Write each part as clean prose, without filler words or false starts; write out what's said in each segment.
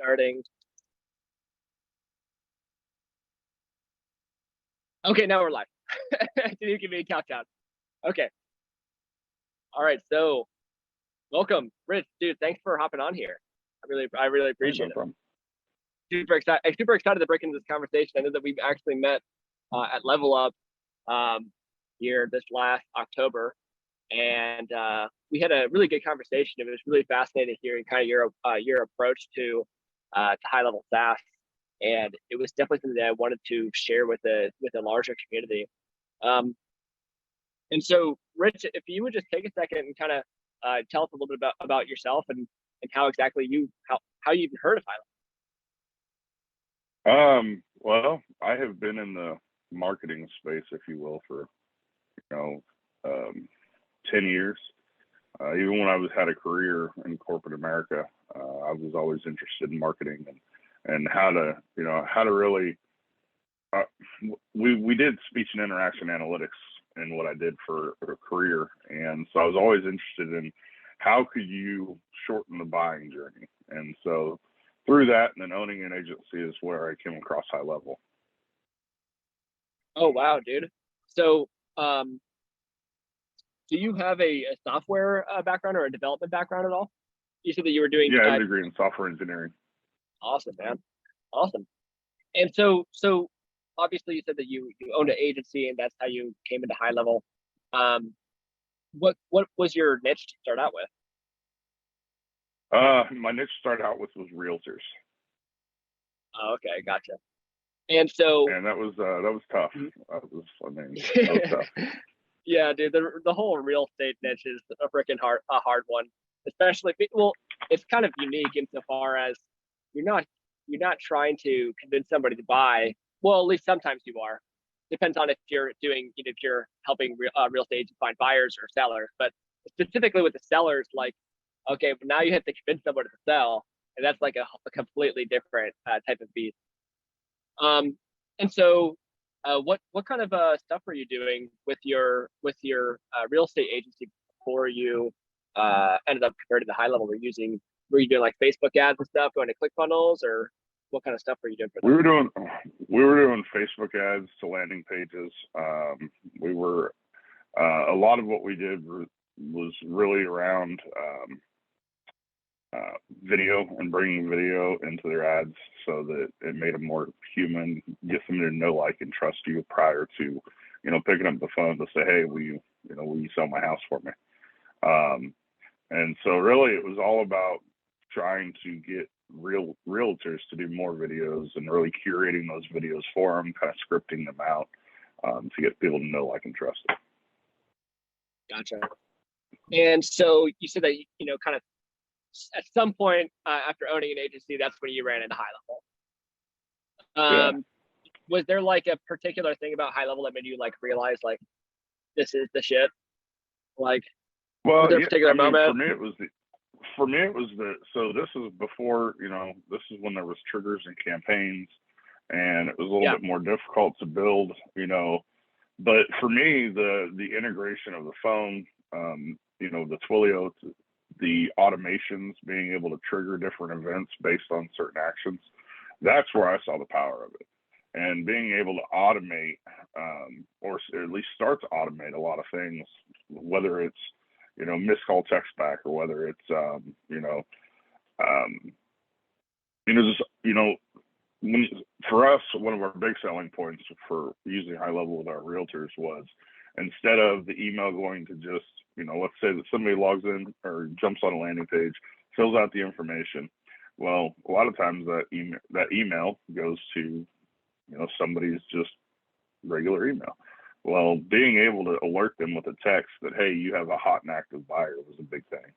Starting. Okay, now we're live. Didn't even give me a countdown. Okay. All right. So welcome, Rich. Dude, thanks for hopping on here. I really appreciate it. Problem. Super excited to break into this conversation. I know that we've actually met at Level Up here this last October, and we had a really good conversation. It was really fascinating hearing kind of your approach to HighLevel SaaS, and it was definitely something that I wanted to share with a larger community. And so, Rich, if you would just take a second and kind of tell us a little bit about yourself and how exactly how you even heard of HighLevel. Well, I have been in the marketing space, if you will, for 10 years. Even when I had a career in corporate America, I was always interested in marketing and how to really. We did speech and interaction analytics in what I did for a career, and so I was always interested in how could you shorten the buying journey, and so through that and then owning an agency is where I came across HighLevel. Oh wow, dude! So, do you have a software background or a development background at all? You said that you were doing. Yeah, I have a degree in software engineering. Awesome, man. Awesome. And so obviously you said that you owned an agency and that's how you came into HighLevel. What was your niche to start out with? My niche to start out with was realtors. Oh, okay, gotcha. And so that was tough. That was tough. Yeah, dude, the whole real estate niche is a freaking hard one. Especially it's kind of unique insofar as you're not trying to convince somebody to buy. Well, at least sometimes you are. Depends on if you're helping real estate agents find buyers or sellers. But specifically with the sellers, like, okay, but now you have to convince somebody to sell, and that's like a completely different type of beast. And so, what kind of stuff were you doing with your real estate agency before you ended up converting to HighLevel? Were you doing like Facebook ads and stuff, going to ClickFunnels, or what kind of stuff were you doing for them? We were doing Facebook ads to landing pages. We were a lot of what we did was really around video and bringing video into their ads so that it made them more human, get them to know, like, and trust you prior to picking up the phone to say, hey, will you sell my house for me? And so really it was all about trying to get realtors to do more videos and really curating those videos for them, kind of scripting them out to get people to know, like, and trust them. Gotcha. And so you said that kind of at some point after owning an agency, that's when you ran into HighLevel. Was there like a particular thing about HighLevel that made you like realize like this is the shit? Like, well, was there a particular moment? For me, it was so this is before, this is when there was triggers and campaigns, and it was a little bit more difficult to build, but for me, the integration of the phone, the Twilio, the automations, being able to trigger different events based on certain actions, that's where I saw the power of it. And being able to automate, or at least start to automate a lot of things, whether it's missed call text back, or whether it's for us, one of our big selling points for using HighLevel with our realtors was, instead of the email going to just, let's say that somebody logs in or jumps on a landing page, fills out the information. Well, a lot of times that email goes to somebody's just regular email. Well, being able to alert them with a text that, hey, you have a hot and active buyer, was a big thing.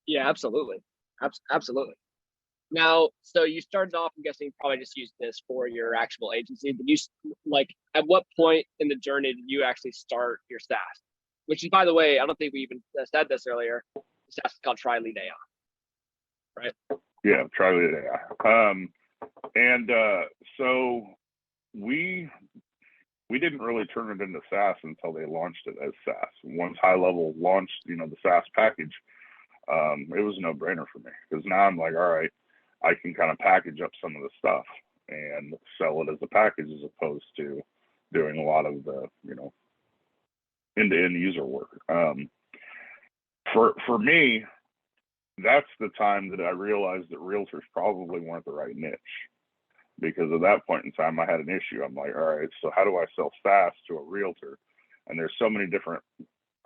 Yeah, absolutely. Absolutely. Now, so you started off, I'm guessing, probably just used this for your actual agency. Did you, like, at what point in the journey did you actually start your SaaS? Which is, by the way, I don't think we even said this earlier. The SaaS is called TriLead AI, right? Yeah, TriLead AI. So we didn't really turn it into SaaS until they launched it as SaaS. Once HighLevel launched, the SaaS package, it was a no-brainer for me, because now I'm like, all right, I can kind of package up some of the stuff and sell it as a package as opposed to doing a lot of the, end-to-end user work. For me, that's the time that I realized that realtors probably weren't the right niche, because at that point in time, I had an issue. I'm like, all right, so how do I sell SaaS to a realtor? And there's so many different,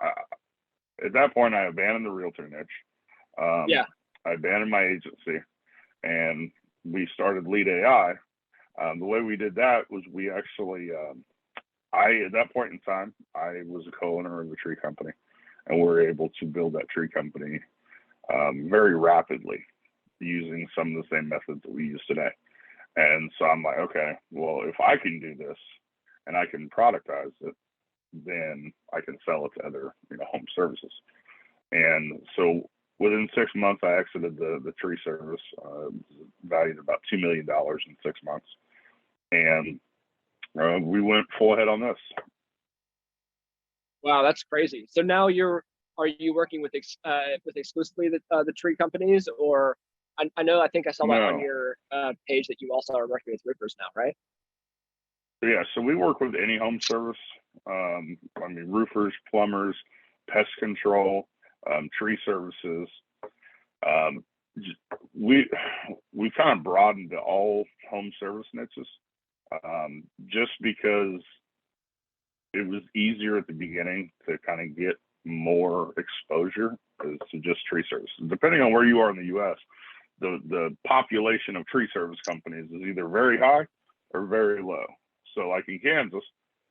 at that point, I abandoned the realtor niche. I abandoned my agency, and we started Lead AI. The way we did that was we actually, at that point in time, I was a co-owner of a tree company, and we were able to build that tree company very rapidly using some of the same methods that we use today. And so I'm like, okay, well, if I can do this and I can productize it, then I can sell it to other, home services. And so within 6 months, I exited the tree service, valued about $2 million in 6 months. And we went full ahead on this. Wow, that's crazy. So now are you working with exclusively the tree companies, or I think I saw that on your page that you also are working with roofers now, right? Yeah, so we work with any home service. Roofers, plumbers, pest control, tree services. We kind of broadened to all home service niches, just because it was easier at the beginning to kind of get more exposure to just tree services. Depending on where you are in the U.S., the population of tree service companies is either very high or very low. So like in Kansas,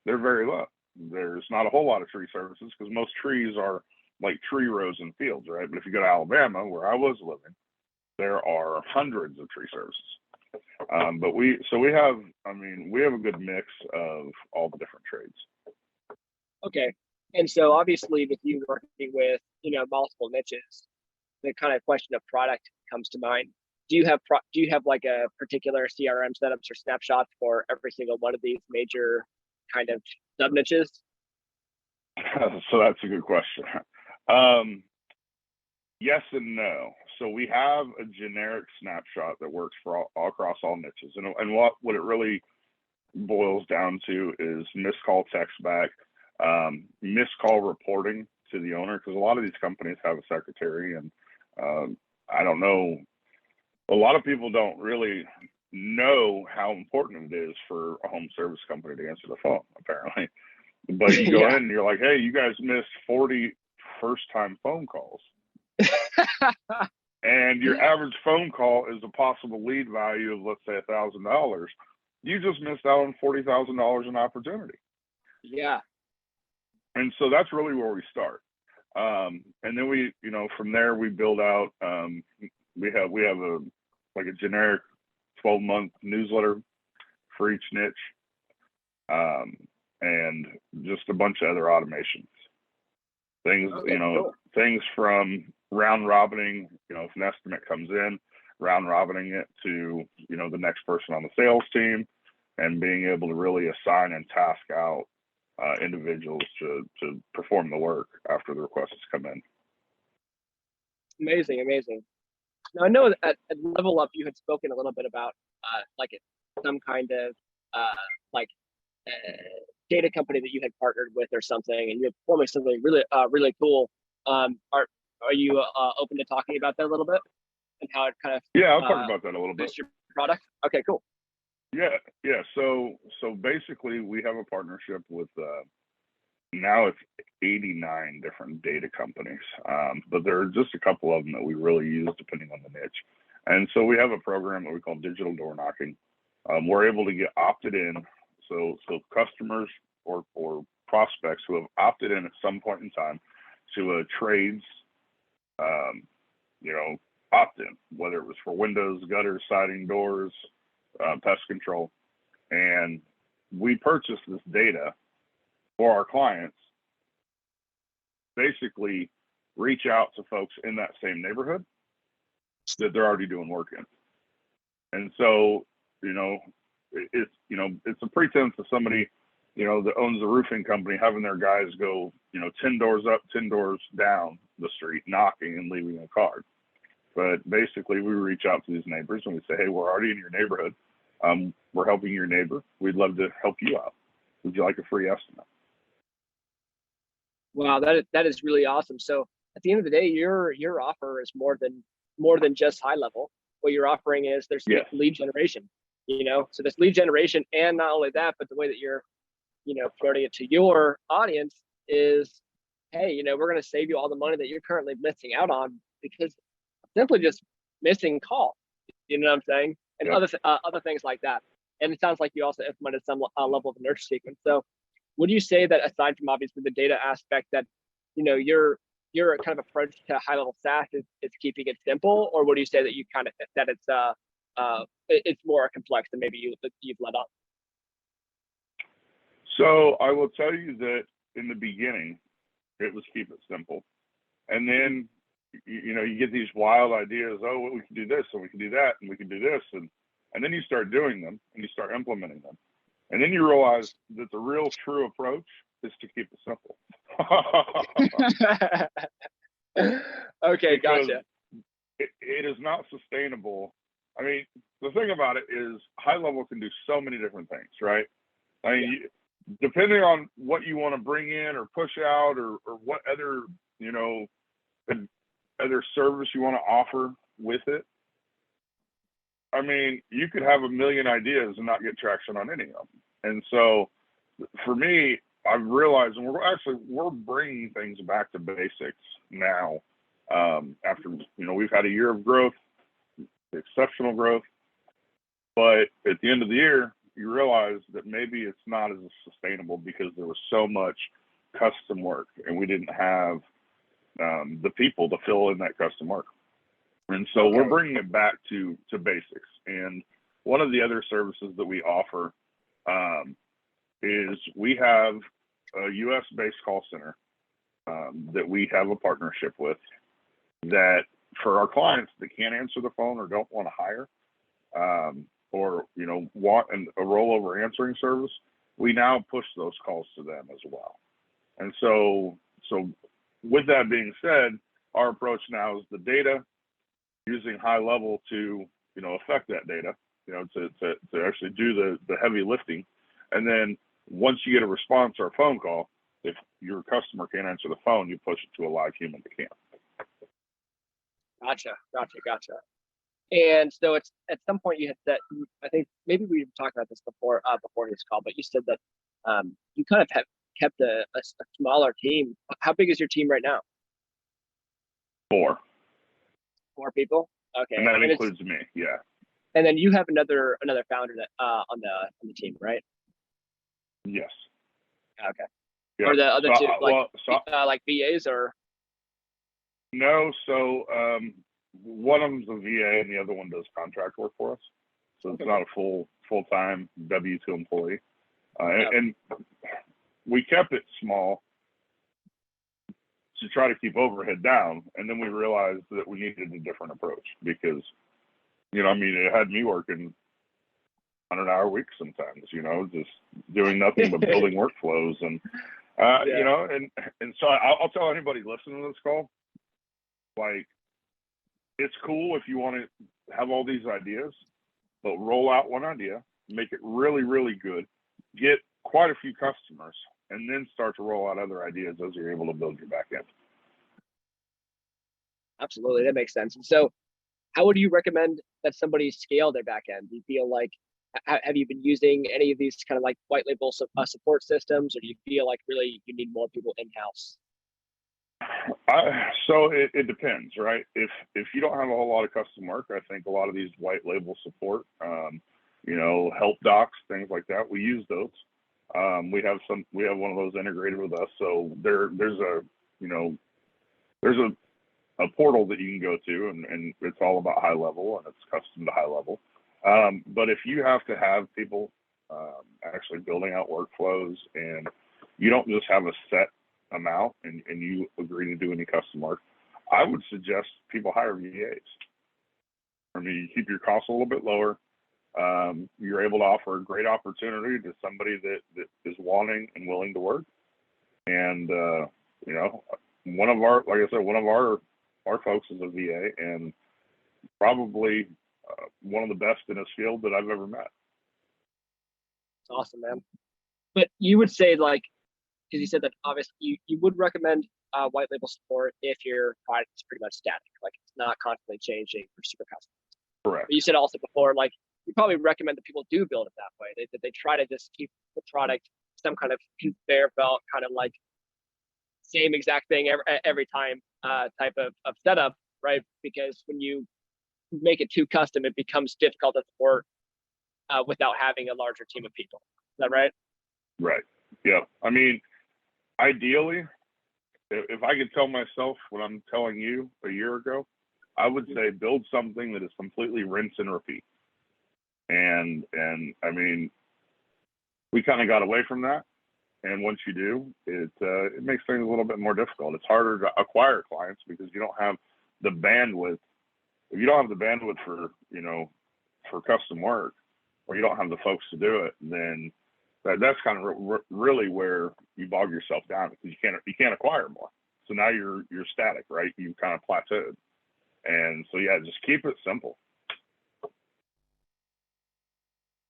they're very low. There's not a whole lot of tree services because most trees are like tree rows and fields, right? But if you go to Alabama, where I was living, there are hundreds of tree services. But we have a good mix of all the different trades. Okay. And so obviously with you working with, multiple niches, the kind of question of product comes to mind. Do you have like a particular CRM setups or snapshots for every single one of these major kind of sub niches? So that's a good question. Yes and no. So we have a generic snapshot that works for all across all niches. And what it really boils down to is missed call text back, missed call reporting to the owner, because a lot of these companies have a secretary, and I don't know, a lot of people don't really know how important it is for a home service company to answer the phone, apparently. But you go in and you're like, hey, you guys missed 40 first-time phone calls. And your average phone call is a possible lead value of, let's say, $1,000. You just missed out on $40,000 in opportunity. Yeah. And so that's really where we start. And then we, from there we build out, we have a generic 12-month newsletter for each niche, and just a bunch of other automations. Things, cool. Things from round robining, if an estimate comes in, round robining it to, the next person on the sales team, and being able to really assign and task out individuals to perform the work after the requests come in. Amazing. Now I know at Level Up you had spoken a little bit about some kind of data company that you had partnered with or something, and you're performing something really cool. Are you open to talking about that a little bit and how it kind of I'll talk about that a little bit. Your product. Okay, cool. Yeah. So basically, we have a partnership with now it's 89 different data companies, but there are just a couple of them that we really use depending on the niche. And so we have a program that we call digital door knocking. We're able to get opted in, so customers or prospects who have opted in at some point in time to a trades, opt-in, whether it was for windows, gutters, siding, doors, pest control, and we purchase this data for our clients, basically reach out to folks in that same neighborhood that they're already doing work in. And so, it's a pretense of somebody, that owns a roofing company having their guys go, 10 doors up, 10 doors down the street, knocking and leaving a card. But basically, we reach out to these neighbors and we say, hey, we're already in your neighborhood. We're helping your neighbor. We'd love to help you out. Would you like a free estimate? Wow, that is really awesome. So at the end of the day, your offer is more than just HighLevel. What you're offering is there's Yes. lead generation, so there's lead generation, and not only that, but the way that you're, promoting it to your audience is, hey, we're going to save you all the money that you're currently missing out on because simply just missing calls. You know what I'm saying? And Yep. other things like that. And it sounds like you also implemented some level of nurture sequence. So would you say that aside from obviously the data aspect that, your kind of approach to HighLevel SaaS is keeping it simple, or would you say that you kind of that it's more complex than maybe you've let up? So I will tell you that in the beginning, it was keep it simple. And then, you get these wild ideas. Oh, well, we can do this and we can do that and we can do this. And then you start doing them and you start implementing them. And then you realize that the real true approach is to keep it simple. Okay, because gotcha. it is not sustainable. I mean, the thing about it is HighLevel can do so many different things, right? I mean, depending on what you want to bring in or push out or what other, other service you want to offer with it. I mean, you could have a million ideas and not get traction on any of them. And so for me, I've realized, and we're bringing things back to basics now. After, we've had a year of growth, exceptional growth, but at the end of the year, you realize that maybe it's not as sustainable because there was so much custom work and we didn't have the people to fill in that custom work. And so we're bringing it back to basics. And one of the other services that we offer is we have a US-based call center that we have a partnership with that for our clients that can't answer the phone or don't want to hire or, want a rollover answering service, we now push those calls to them as well. And so with that being said, our approach now is the data, using HighLevel to, affect that data, to actually do the heavy lifting. And then once you get a response or a phone call, if your customer can't answer the phone, you push it to a live human that can. Gotcha. And so it's at some point you had that, I think maybe we talked about this before this call, but you said that you kind of have kept a smaller team. How big is your team right now? 4. 4 people. Okay. And that includes me. Yeah. And then you have another founder that on the team, right? Yes. Okay. Yeah. Or the other two like VAs or? No. So one of them's a VA and the other one does contract work for us. So it's not a full-time W-2 employee. And we kept it small to try to keep overhead down. And then we realized that we needed a different approach because, it had me working 100-hour weeks sometimes, just doing nothing but building workflows. And, and so I'll tell anybody listening to this call, like, it's cool if you want to have all these ideas, but roll out one idea, make it really, really good, get quite a few customers, and then start to roll out other ideas as you're able to build your back end. Absolutely, that makes sense. And so how would you recommend that somebody scale their back end? Do you feel like, have you been using any of these kind of like white label support systems, or do you feel like really you need more people in-house? So it depends, right? If you don't have a whole lot of custom work, I think a lot of these white label support, help docs, things like that, we use those. We have one of those integrated with us. So there's a portal that you can go to and it's all about HighLevel and it's custom to HighLevel. But if you have to have people actually building out workflows and you don't just have a set amount and you agree to do any custom work, I would suggest people hire VAs. I mean, you keep your costs a little bit lower. You're able to offer a great opportunity to somebody that is wanting and willing to work. And, one of our folks is a VA and probably one of the best in his field that I've ever met. It's awesome, man. But you would say, like, because you said that obviously you would recommend white label support if your product is pretty much static, like it's not constantly changing for super custom. Correct. But you said also before, like, you probably recommend that people do build it that way. That they try to just keep the product some kind of conveyor belt, kind of like same exact thing every time type of setup, right? Because when you make it too custom, it becomes difficult to support without having a larger team of people. Is that right? Right. Yeah. I mean, ideally, if I could tell myself what I'm telling you a year ago, I would say build something that is completely rinse and repeat. And I mean, we kind of got away from that. And once you do, it makes things a little bit more difficult. It's harder to acquire clients because you don't have the bandwidth. If you don't have the bandwidth for, for custom work, or you don't have the folks to do it, then that's kind of really where you bog yourself down, because you can't acquire more. So now you're static, right? You kind of plateaued. And so, yeah, just keep it simple.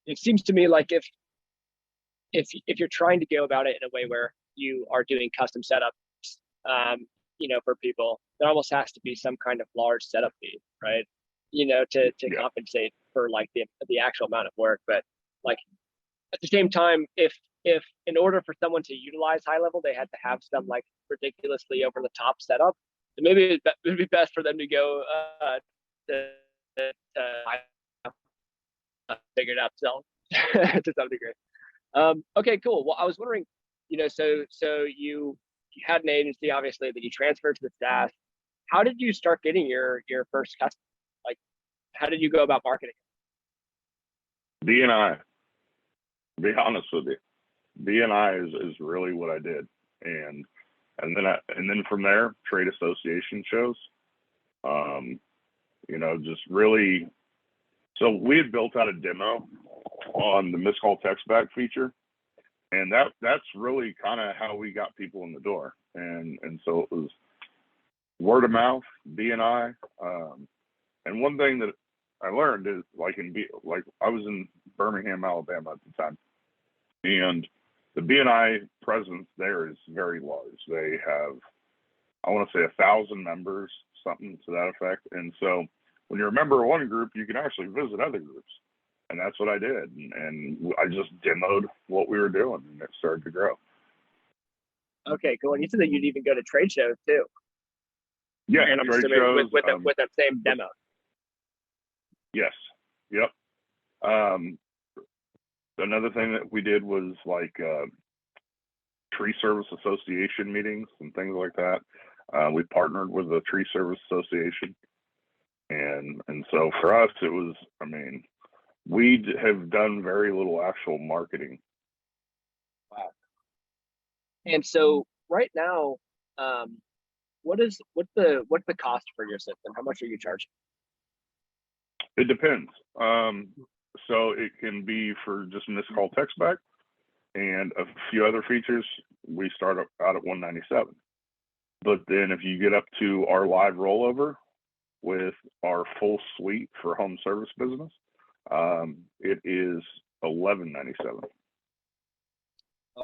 It seems to me like if you're trying to go about it in a way where you are doing custom setups, for people, there almost has to be some kind of large setup fee, right? To compensate for like the actual amount of work. But like at the same time, if in order for someone to utilize HighLevel, they had to have some like ridiculously over the top setup, then maybe it would be best for them to go to figure it out themselves to some degree. Okay, cool. Well, I was wondering, so you had an agency, obviously, that you transferred to the SaaS. How did you start getting your first customer? Like, how did you go about marketing? B&I, to be honest with you, B&I is really what I did, and then from there, trade association shows, just really. So we had built out a demo on the missed call text back feature, and that's really kind of how we got people in the door, and so it was word of mouth, B&I, and one thing that I learned is I was in Birmingham, Alabama at the time, and the B&I presence there is very large. They have, I want to say, 1,000 members, something to that effect, and so when you're a member of one group, you can actually visit other groups. And that's what I did. And I just demoed what we were doing, and it started to grow. Okay, cool. And you said that you'd even go to trade shows too. Yeah, and I'm trade assuming shows, with that same demo. Yes. Yep. Another thing that we did was like tree service association meetings and things like that. We partnered with the tree service association. And so for us, it was, we have done very little actual marketing. Wow. And so right now, what's the cost for your system? How much are you charging? It depends. So it can be for just missed call text back and a few other features. We start out at $197. But then if you get up to our live rollover with our full suite for home service business, it is $1197.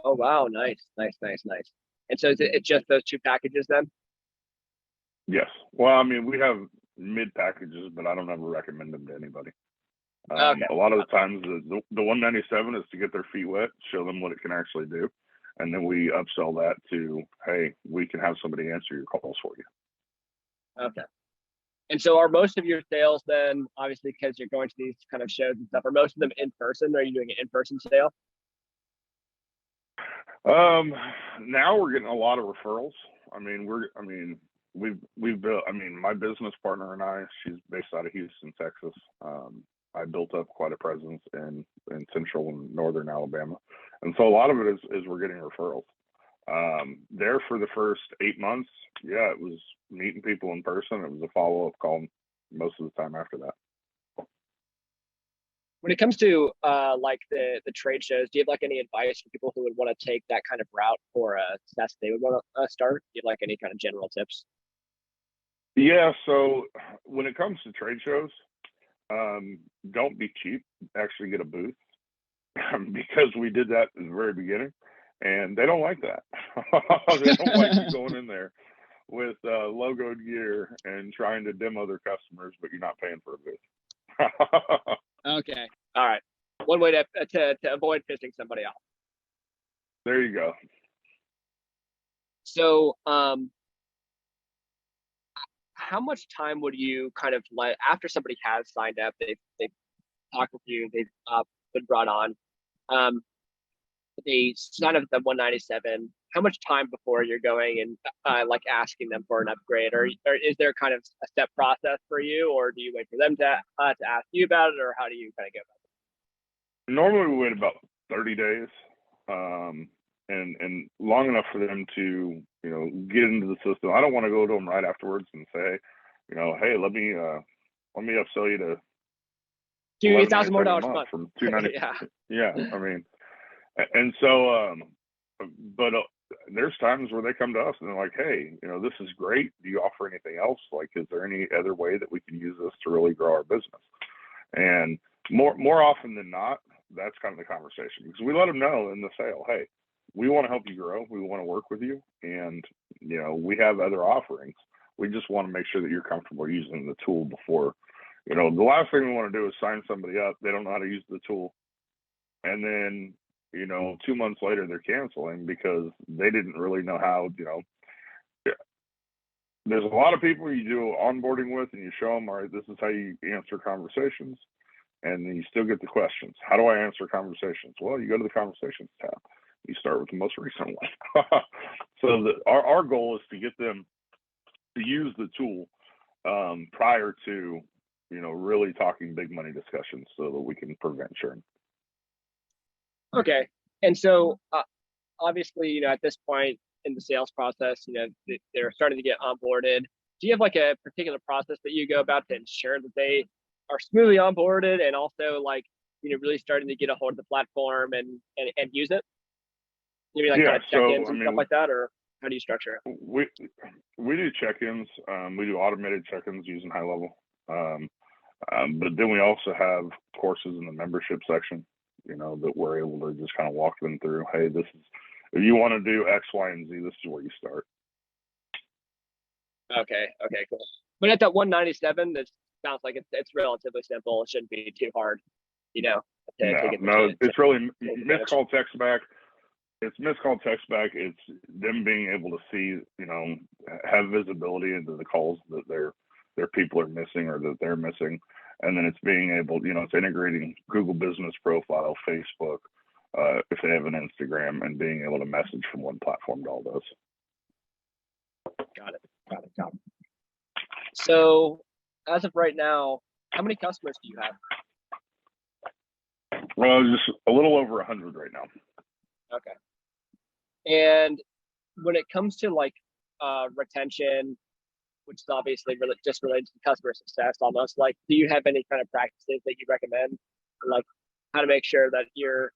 Oh wow, nice. And so is it just those two packages then? Yes. Well, we have mid packages, but I don't ever recommend them to anybody. Okay. A lot of the times the $197 is to get their feet wet, show them what it can actually do, and then we upsell that to, hey, we can have somebody answer your calls for you. Okay. And so are most of your sales then, obviously because you're going to these kind of shows and stuff, are most of them in person? Are you doing an in-person sale? Now we're getting a lot of referrals. We've built, my business partner and I, she's based out of Houston, Texas. I built up quite a presence in central and northern Alabama. And so a lot of it is we're getting referrals. There for the first 8 months, yeah, it was meeting people in person. It was a follow-up call most of the time after that. When it comes to like the trade shows, do you have like any advice for people who would want to take that kind of route for a SaaS they would want to start? Do you have like any kind of general tips? Yeah, so when it comes to trade shows, don't be cheap. Actually, get a booth because we did that at the very beginning, and they don't like that. They don't like you going in there with logoed gear and trying to demo their customers, but you're not paying for a booth. Okay. All right. One way to avoid pissing somebody off. There you go. So, how much time would you kind of let after somebody has signed up, they've talked with you, they've been brought on, they sign up at the 197. How much time before you're going and like asking them for an upgrade, or is there kind of a step process for you, or do you wait for them to ask you about it, or how do you kind of go about it? Normally, we wait about 30 days, and long enough for them to get into the system. I don't want to go to them right afterwards and say, hey, let me upsell you to $2,000 more a month from 290. Yeah. Yeah, I mean, and so, but there's times where they come to us and they're like, hey, this is great. Do you offer anything else? Like, is there any other way that we can use this to really grow our business? And more often than not, that's kind of the conversation, because we let them know in the sale, hey, we want to help you grow. We want to work with you. And, we have other offerings. We just want to make sure that you're comfortable using the tool before, the last thing we want to do is sign somebody up. They don't know how to use the tool. And then, 2 months later, they're canceling because they didn't really know how, there's a lot of people you do onboarding with and you show them, all right, this is how you answer conversations. And then you still get the questions. How do I answer conversations? Well, you go to the conversations tab. You start with the most recent one. So our goal is to get them to use the tool prior to, really talking big money discussions so that we can prevent churn. Okay. And so obviously, at this point in the sales process, they're starting to get onboarded. Do you have like a particular process that you go about to ensure that they are smoothly onboarded and also like, really starting to get a hold of the platform and use it? Maybe like kind of check-ins and stuff like that, or how do you structure it? We do check-ins. We do automated check-ins using HighLevel. But then we also have courses in the membership section, that we're able to just kind of walk them through. Hey, this is, if you want to do X, Y, and Z, this is where you start. Okay, cool. But at that 197, that sounds like it's relatively simple. It shouldn't be too hard, No, it's really missed call text back. It's missed call text back. It's them being able to see, have visibility into the calls that their people are missing or that they're missing. And then it's being able, it's integrating Google Business Profile, Facebook, if they have an Instagram, and being able to message from one platform to all those. Got it. So as of right now, how many customers do you have? Well, just a little over 100 right now. Okay. And when it comes to like retention, which is obviously just related to customer success almost, like, do you have any kind of practices that you recommend, like how to make sure that you're,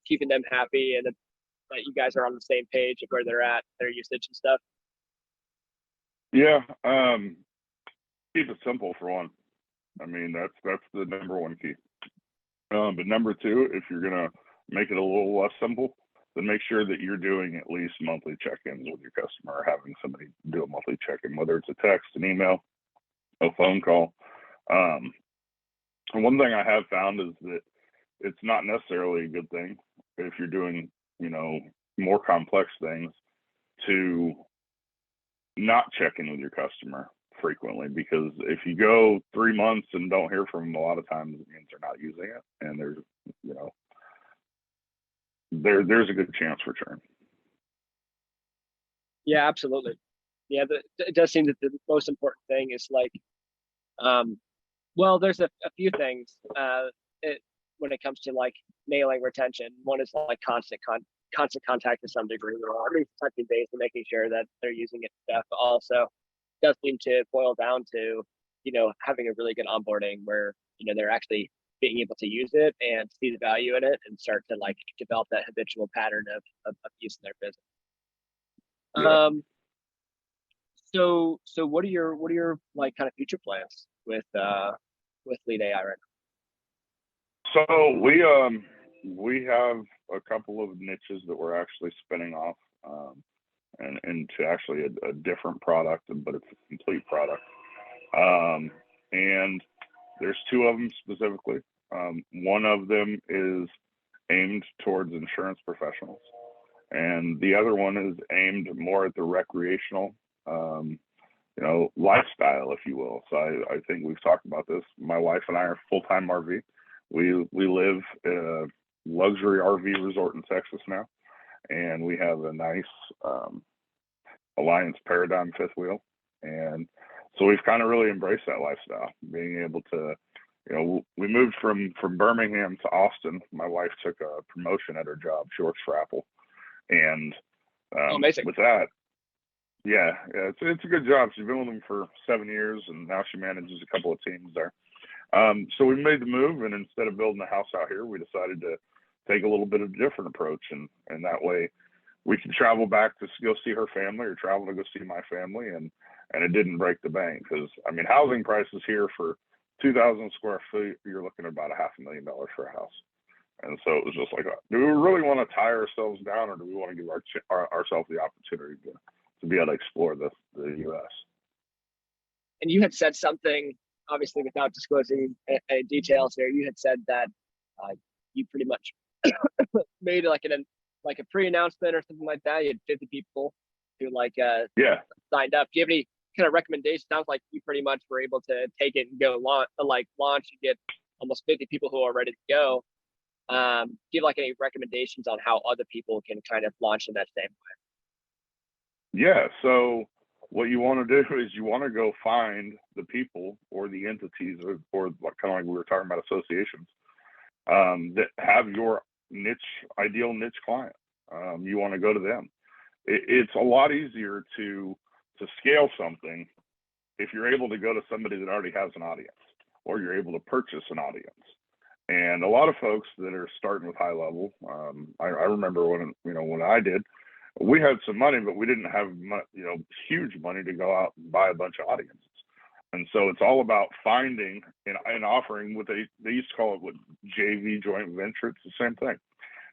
keeping them happy and that you guys are on the same page of where they're at, their usage and stuff? Yeah. Keep it simple for one. I mean, that's the number one key. But number two, if you're going to make it a little less simple, then make sure that you're doing at least monthly check-ins with your customer, or having somebody do a monthly check-in, whether it's a text, an email, a phone call. And one thing I have found is that it's not necessarily a good thing if you're doing, more complex things, to not check in with your customer frequently, because if you go 3 months and don't hear from them, a lot of times it means they're not using it, and there's there's a good chance for churn. Yeah, absolutely. Yeah, it does seem that the most important thing is like, well, there's a few things when it comes to like nailing retention. One is like constant contact to some degree, or at least touching base and making sure that they're using it and stuff. But also, it does seem to boil down to, having a really good onboarding where, they're actually being able to use it and see the value in it and start to like develop that habitual pattern of use in their business. Yeah. So what are your like kind of future plans with Lead AI right So we have a couple of niches that we're actually spinning off, and into actually a different product, but it's a complete product. And there's two of them specifically. One of them is aimed towards insurance professionals, and the other one is aimed more at the recreational, lifestyle, if you will. So I think we've talked about this. My wife and I are full-time RV. We live in a luxury RV resort in Texas now, and we have a nice Alliance Paradigm fifth wheel, and so we've kind of really embraced that lifestyle, being able to, we moved from Birmingham to Austin. My wife took a promotion at her job. She works for Apple, and now? Oh, amazing. with that, yeah, it's a good job. She's been with them for 7 years, and now she manages a couple of teams there. So we made the move, and instead of building a house out here, we decided to take a little bit of a different approach, and that way we can travel back to go see her family or travel to go see my family, and it didn't break the bank, because I mean, housing prices here for 2,000 square feet, you're looking at about $500,000 for a house. And so it was just like, do we really want to tie ourselves down, or do we want to give ourselves the opportunity to be able to explore the U.S.? And you had said something, obviously without disclosing any details here. You had said that you pretty much made like a pre-announcement or something like that. You had 50 people who signed up. Do you have any kind of recommendations? Sounds like you pretty much were able to take it and go launch and get almost 50 people who are ready to go. Do you have like any recommendations on how other people can kind of launch in that same way? Yeah. So what you want to do is you want to go find the people or the entities, or kind of like we were talking about, associations, that have your ideal niche client. You want to go to them. It's a lot easier to scale something if you're able to go to somebody that already has an audience, or you're able to purchase an audience. And a lot of folks that are starting with HighLevel, I remember when I did, we had some money, but we didn't have huge money to go out and buy a bunch of audiences. And so it's all about finding and offering what they used to call it, JV, joint venture. It's the same thing.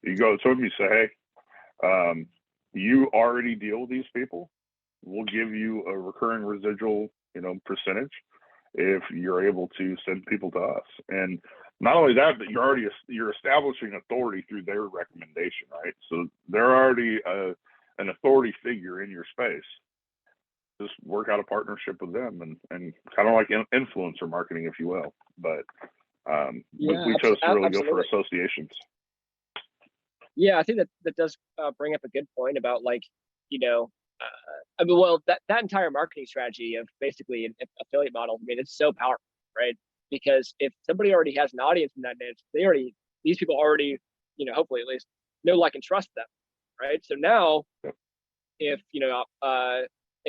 You go to them, you say, hey, you already deal with these people. We'll give you a recurring residual, percentage if you're able to send people to us. And not only that, but you're establishing authority through their recommendation, right? So they're already an authority figure in your space. Just work out a partnership with them, and kind of like influencer marketing, if you will. But we chose to really go for associations. Yeah, I think that does bring up a good point about that entire marketing strategy of basically an affiliate model. I mean, it's so powerful, right? Because if somebody already has an audience in that niche, these people already, hopefully at least know, like, and trust them, right? So now, if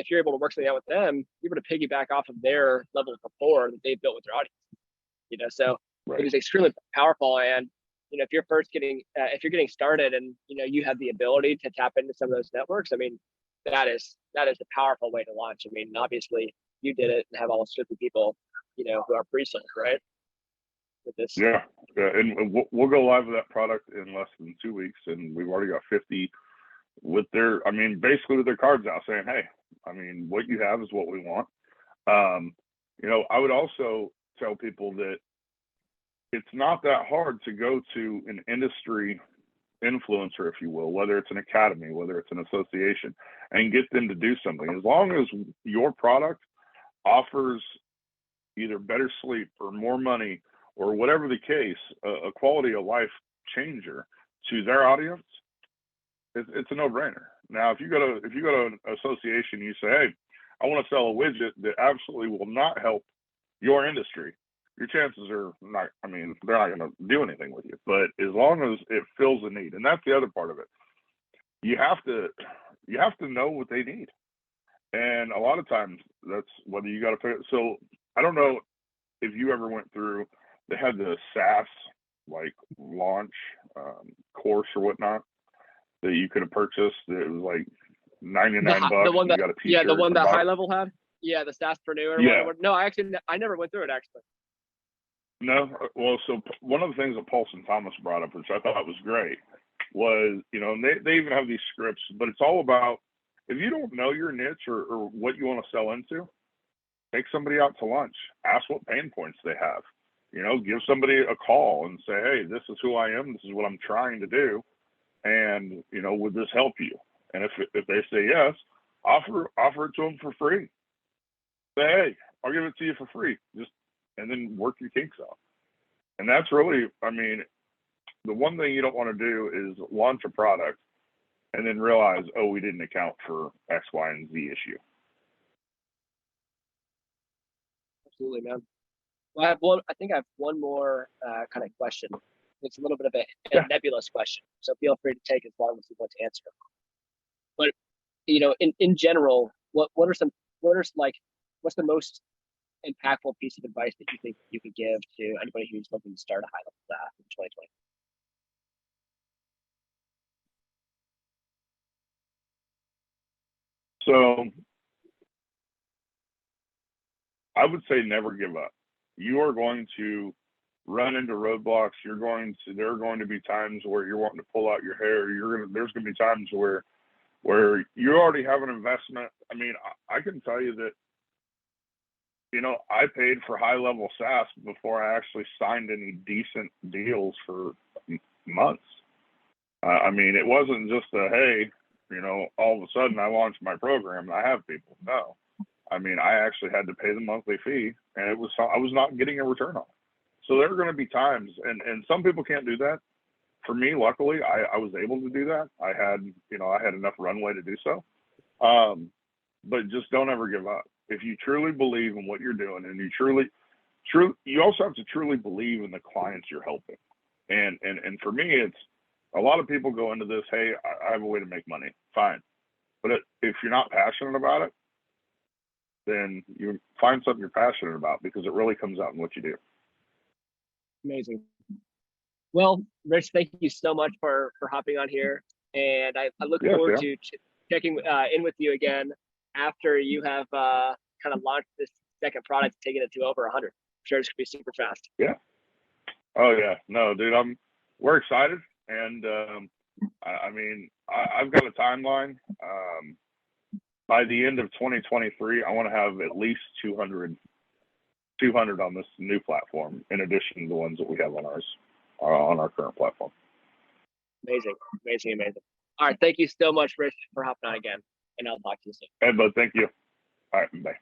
you're able to work something out with them, you're able to piggyback off of their level of rapport that they've built with their audience. So right. It is extremely powerful. And if you're getting started, and you have the ability to tap into some of those networks, I mean, that is a powerful way to launch. I mean, obviously you did it and have almost 50 people, who are pre-sold, right? With this. Yeah. And we'll go live with that product in less than 2 weeks, and we've already got 50 basically with their cards out saying, hey, what you have is what we want. I would also tell people that it's not that hard to go to an industry influencer, if you will, whether it's an academy, whether it's an association, and get them to do something. As long as your product offers either better sleep or more money, or whatever the case, a quality of life changer to their audience, it's a no-brainer. Now, if you go to an association, you say, hey, I want to sell a widget that absolutely will not help your industry, your chances are not, they're not going to do anything with you. But as long as it fills a need, and that's the other part of it, you have to know what they need. And a lot of times that's whether you got to pay it. So I don't know if you ever went through, they had the SaaS launch course or whatnot that you could have purchased. It was $99 The one and you that, got a yeah, the t-shirt one at the that bottom. HighLevel had. Yeah, the SaaSpreneur Yeah. one. No, I never went through it actually. No, well, so one of the things that Paulson Thomas brought up, which I thought was great, was, you know, and they even have these scripts, but it's all about, if you don't know your niche or what you want to sell into, take somebody out to lunch, ask what pain points they have, you know, give somebody a call and say, hey, this is who I am, this is what I'm trying to do, and, you know, would this help you? And if they say yes, offer it to them for free. Say, hey, I'll give it to you for free, just, and then work your kinks out. And that's really, I mean, the one thing you don't want to do is launch a product and then realize, oh, we didn't account for X, Y, and Z issue. Absolutely, man. Well, I think I have one more kind of question. It's a little bit of a nebulous question, so feel free to take as long as you want to answer. But you know, in general, what's the most impactful piece of advice that you think you could give to anybody who's looking to start a HighLevel SaaS in 2020? So I would say never give up. You are going to run into roadblocks. There are going to be times where you're wanting to pull out your hair. There's going to be times where you already have an investment. I mean, I can tell you that, you know, I paid for HighLevel SaaS before I actually signed any decent deals for months. I mean, it wasn't just hey, you know, all of a sudden I launched my program and I have people. No, I mean, I actually had to pay the monthly fee, and I was not getting a return on it. So there are going to be times, and some people can't do that. For me, luckily, I was able to do that. I had enough runway to do so. But just don't ever give up. If you truly believe in what you're doing, and you also have to truly believe in the clients you're helping. And for me, it's a lot of people go into this, hey, I have a way to make money. Fine. But if you're not passionate about it, then you find something you're passionate about, because it really comes out in what you do. Amazing. Well, Rich, thank you so much for hopping on here, and I look forward to checking in with you again after you have kind of launched this second product, taking it to over 100. I'm sure it's gonna be super fast. Yeah. Oh yeah. No, dude, we're excited, and I mean, I've got a timeline. By the end of 2023, I want to have at least 200 on this new platform, in addition to the ones that we have on our current platform. Amazing. All right, thank you so much, Rich, for hopping on again, and I'll talk to you soon. Hey, bud, thank you. All right, bye.